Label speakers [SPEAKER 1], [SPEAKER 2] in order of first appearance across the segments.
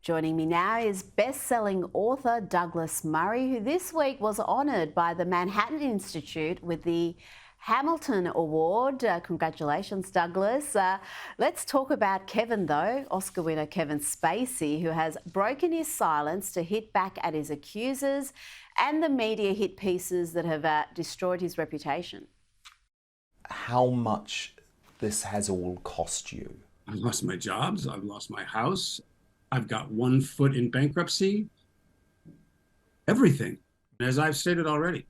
[SPEAKER 1] Joining me now is best-selling author Douglas Murray, who this week was honoured by the Manhattan Institute with the Hamilton Award. Congratulations, Douglas. Let's talk about Kevin, though. Oscar winner Kevin Spacey, who has broken his silence to hit back at his accusers and the media hit pieces that have destroyed his reputation.
[SPEAKER 2] How much this has all cost you?
[SPEAKER 3] I've lost my jobs. I've lost my house. I've got one foot in bankruptcy. Everything. As I've stated already,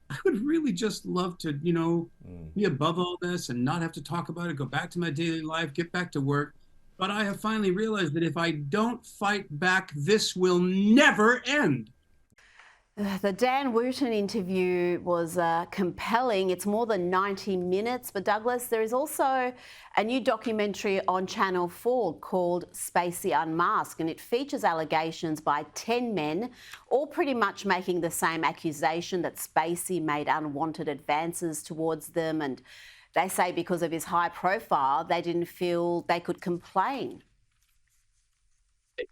[SPEAKER 3] I would really just love to, be above all this and not have to talk about it, go back to my daily life, get back to work. But I have finally realized that if I don't fight back, this will never end.
[SPEAKER 1] The Dan Wooten interview was compelling. It's more than 90 minutes. But Douglas, there is also a new documentary on Channel 4 called Spacey Unmasked, and it features allegations by 10 men, all pretty much making the same accusation that Spacey made unwanted advances towards them. And they say because of his high profile, they didn't feel they could complain.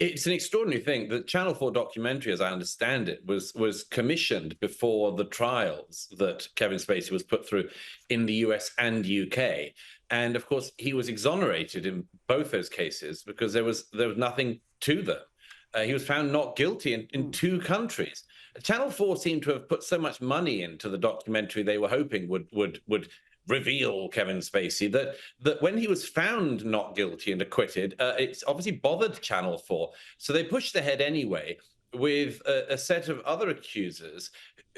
[SPEAKER 4] It's an extraordinary thing. The Channel 4 documentary, as I understand it, was commissioned before the trials that Kevin Spacey was put through in the US and UK. And of course, he was exonerated in both those cases because there was nothing to them. He was found not guilty in two countries. Channel 4 seemed to have put so much money into the documentary they were hoping would reveal Kevin Spacey that when he was found not guilty and acquitted, it's obviously bothered Channel 4. So they pushed ahead anyway with a set of other accusers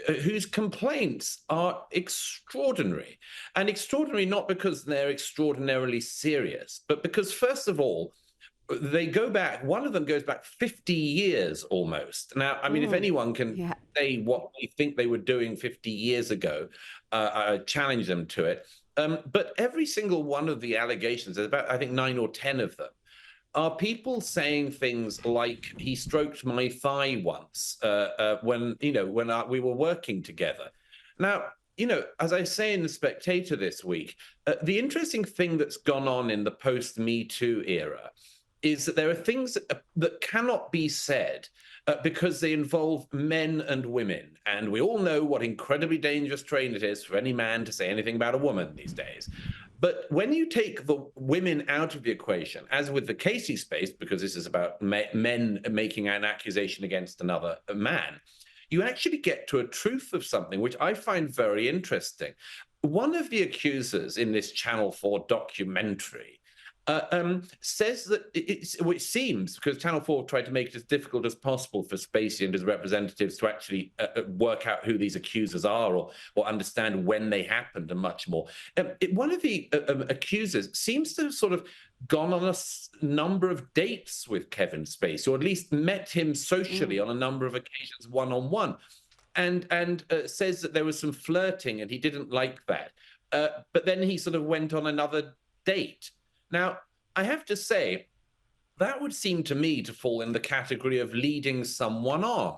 [SPEAKER 4] whose complaints are extraordinary. And extraordinary not because they're extraordinarily serious, but because, first of all, they go back, one of them goes back 50 years almost. Now, I mean, if anyone can say what they think they were doing 50 years ago, I challenge them to it. But every single one of the allegations, there's about, I think, 9 or 10 of them, are people saying things like, he stroked my thigh once when we were working together. Now, as I say in The Spectator this week, the interesting thing that's gone on in the post-Me Too era is that there are things that cannot be said because they involve men and women. And we all know what incredibly dangerous terrain it is for any man to say anything about a woman these days. But when you take the women out of the equation, as with the Casey space, because this is about men making an accusation against another man, you actually get to a truth of something which I find very interesting. One of the accusers in this Channel 4 documentary says that it seems, because Channel 4 tried to make it as difficult as possible for Spacey and his representatives to actually work out who these accusers are or understand when they happened and much more. One of the accusers seems to have sort of gone on a number of dates with Kevin Spacey, or at least met him socially on a number of occasions, one-on-one, and says that there was some flirting and he didn't like that. But then he sort of went on another date. Now, I have to say, that would seem to me to fall in the category of leading someone on.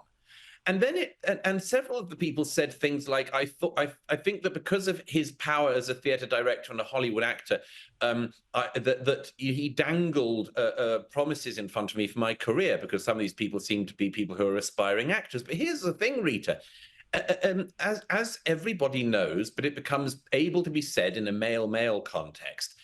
[SPEAKER 4] And then and several of the people said things like, I think that because of his power as a theater director and a Hollywood actor, that he dangled promises in front of me for my career, because some of these people seem to be people who are aspiring actors. But here's the thing, Rita. As everybody knows, but it becomes able to be said in a male-male context,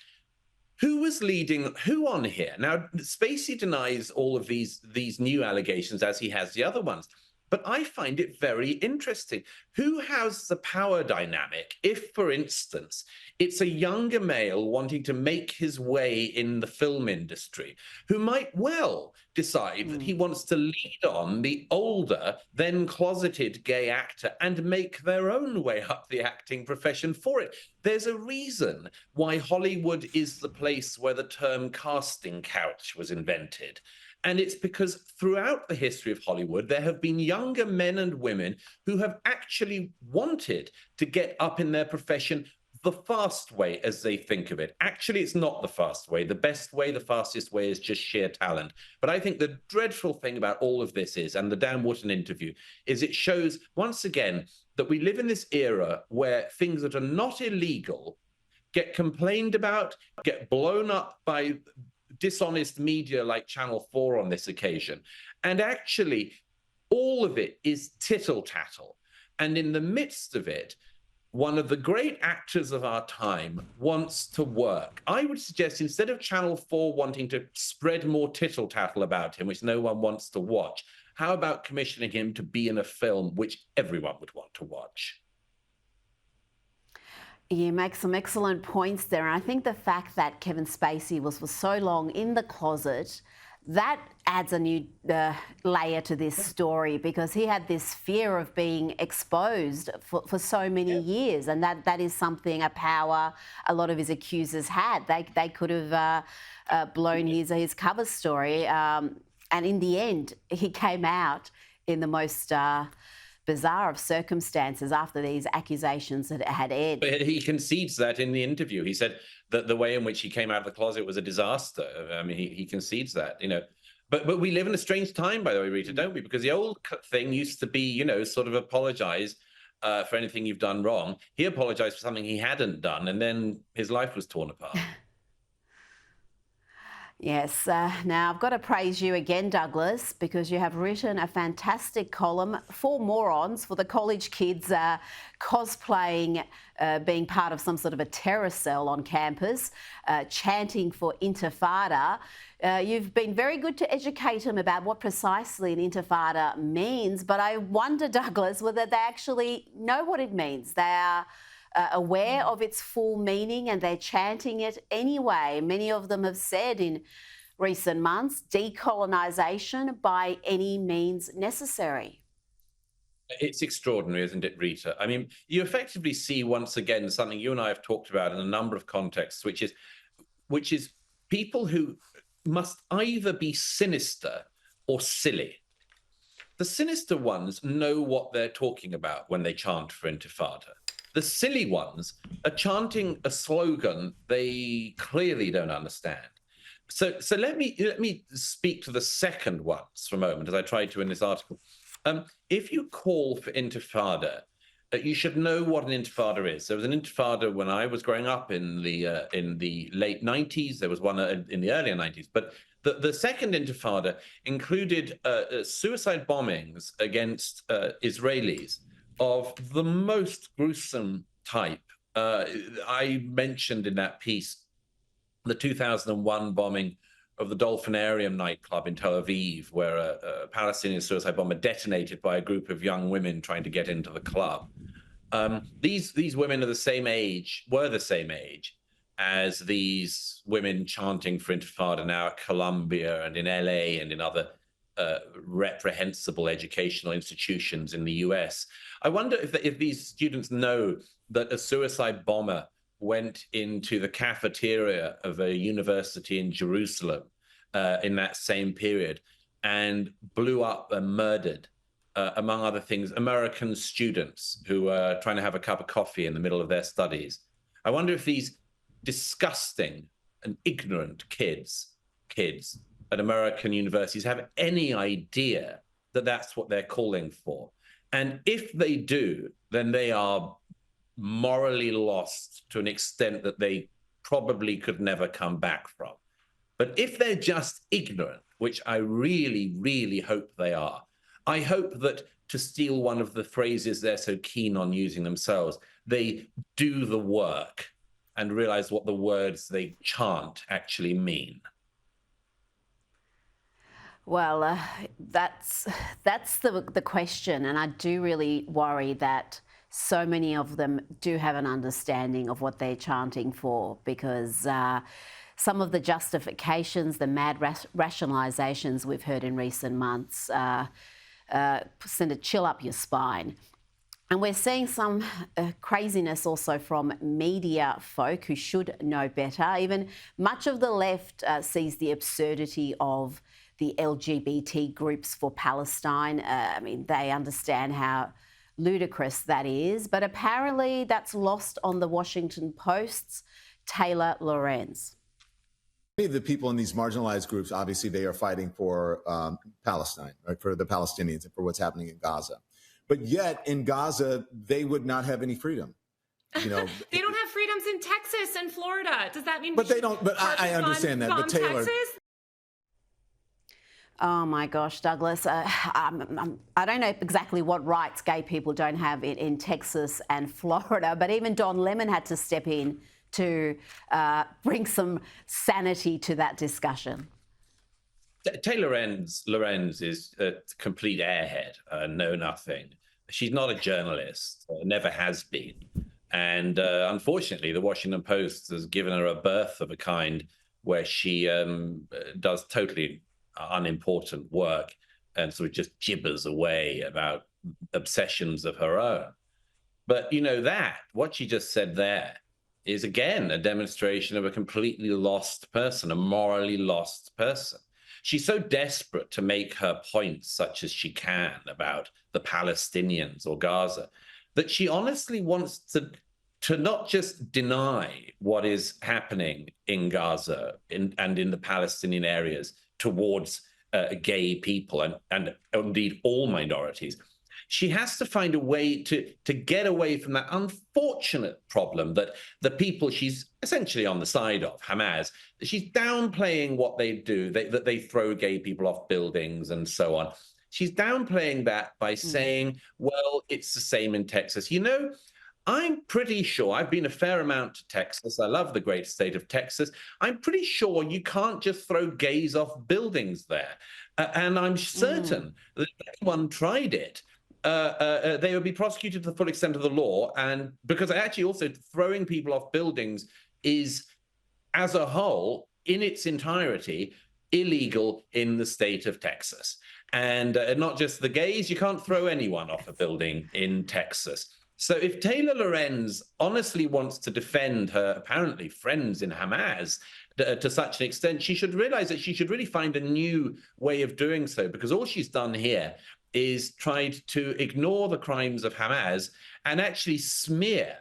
[SPEAKER 4] who was leading who on here? Now, Spacey denies all of these new allegations, as he has the other ones. But I find it very interesting. Who has the power dynamic if, for instance, it's a younger male wanting to make his way in the film industry who might well decide that he wants to lead on the older, then closeted gay actor and make their own way up the acting profession for it? There's a reason why Hollywood is the place where the term casting couch was invented. And it's because throughout the history of Hollywood, there have been younger men and women who have actually wanted to get up in their profession the fast way, as they think of it. Actually, it's not the fast way. The best way, the fastest way is just sheer talent. But I think the dreadful thing about all of this is, and the Dan Wooten interview, is it shows once again that we live in this era where things that are not illegal get complained about, get blown up by dishonest media like Channel 4 on this occasion. And actually, all of it is tittle-tattle. And in the midst of it, one of the great actors of our time wants to work. I would suggest instead of Channel 4 wanting to spread more tittle-tattle about him, which no one wants to watch, how about commissioning him to be in a film which everyone would want to watch?
[SPEAKER 1] You make some excellent points there. And I think the fact that Kevin Spacey was for so long in the closet, that adds a new layer to this story, because he had this fear of being exposed for so many years. And that is something, a power a lot of his accusers had. They could have blown his cover story. And in the end, he came out in the most bizarre of circumstances after these accusations had aired.
[SPEAKER 4] But he concedes that in the interview. He said that the way in which he came out of the closet was a disaster. I mean, he concedes that, you know. But we live in a strange time, by the way, Rita, don't we? Because the old thing used to be, you know, sort of apologize for anything you've done wrong. He apologized for something he hadn't done, and then his life was torn apart.
[SPEAKER 1] Yes. Now, I've got to praise you again, Douglas, because you have written a fantastic column for morons, for the college kids cosplaying being part of some sort of a terror cell on campus, chanting for intifada. You've been very good to educate them about what precisely an intifada means, but I wonder, Douglas, whether they actually know what it means. They are aware of its full meaning and they're chanting it anyway. Many of them have said in recent months, decolonisation by any means necessary.
[SPEAKER 4] It's extraordinary, isn't it, Rita? I mean, you effectively see once again something you and I have talked about in a number of contexts, which is people who must either be sinister or silly. The sinister ones know what they're talking about when they chant for intifada. The silly ones are chanting a slogan they clearly don't understand. So let me speak to the second ones for a moment, as I tried to in this article. If you call for intifada, you should know what an intifada is. There was an intifada when I was growing up in the late 90s. There was one in the earlier 90s. But the second intifada included suicide bombings against Israelis of the most gruesome type. I mentioned in that piece the 2001 bombing of the Dolphinarium nightclub in Tel Aviv, where a Palestinian suicide bomber detonated by a group of young women trying to get into the club. These women are were the same age as these women chanting for intifada now at Columbia and in LA and in other reprehensible educational institutions in the US. I wonder if these students know that a suicide bomber went into the cafeteria of a university in Jerusalem in that same period and blew up and murdered, among other things, American students who were trying to have a cup of coffee in the middle of their studies. I wonder if these disgusting and ignorant kids at American universities have any idea that that's what they're calling for. And if they do, then they are morally lost to an extent that they probably could never come back from. But if they're just ignorant, which I really, really hope they are, I hope that, to steal one of the phrases they're so keen on using themselves, they do the work and realize what the words they chant actually mean.
[SPEAKER 1] Well, that's the question, and I do really worry that so many of them do have an understanding of what they're chanting for, because some of the justifications, the mad rationalizations we've heard in recent months send a chill up your spine. And we're seeing some craziness also from media folk who should know better. Even much of the left sees the absurdity of the LGBT groups for Palestine. I mean, they understand how ludicrous that is, but apparently that's lost on the Washington Post's Taylor Lorenz.
[SPEAKER 5] Many of the people in these marginalized groups, obviously, they are fighting for Palestine, right, for the Palestinians and for what's happening in Gaza. But yet in Gaza, they would not have any freedom. you know.
[SPEAKER 6] They don't have freedoms in Texas and Florida. Does that mean?
[SPEAKER 5] But they don't. But I understand that. But Taylor.
[SPEAKER 6] Texas?
[SPEAKER 1] Oh my gosh, Douglas. I don't know exactly what rights gay people don't have in Texas and Florida, but even Don Lemon had to step in to bring some sanity to that discussion.
[SPEAKER 4] Taylor Lorenz is a complete airhead, know nothing. She's not a journalist, never has been. And unfortunately, the Washington Post has given her a berth of a kind where she does totally unimportant work and sort of just gibbers away about obsessions of her own. But you know that what she just said there is again a demonstration of a completely lost person, a morally lost person. She's so desperate to make her points such as she can about the Palestinians or Gaza that she honestly wants to not just deny what is happening in Gaza and in the Palestinian areas towards gay people and indeed all minorities. She has to find a way to get away from that unfortunate problem that the people she's essentially on the side of, Hamas, she's downplaying what they do, that they throw gay people off buildings and so on. She's downplaying that by saying, well, it's the same in Texas. You know, I'm pretty sure, I've been a fair amount to Texas. I love the great state of Texas. I'm pretty sure you can't just throw gays off buildings there. And I'm certain that if anyone tried it, they would be prosecuted to the full extent of the law. And because actually also throwing people off buildings is, as a whole, in its entirety, illegal in the state of Texas. And not just the gays, you can't throw anyone off a building in Texas. So if Taylor Lorenz honestly wants to defend her apparently friends in Hamas to such an extent, she should realize that she should really find a new way of doing so, because all she's done here is tried to ignore the crimes of Hamas and actually smear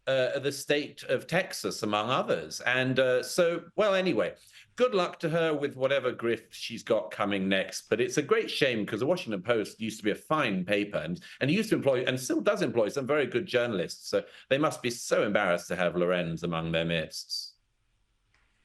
[SPEAKER 4] the state of Texas, among others. And so, well, anyway, good luck to her with whatever grift she's got coming next. But it's a great shame because the Washington Post used to be a fine paper and used to employ and still does employ some very good journalists. So they must be so embarrassed to have Lorenz among their midst.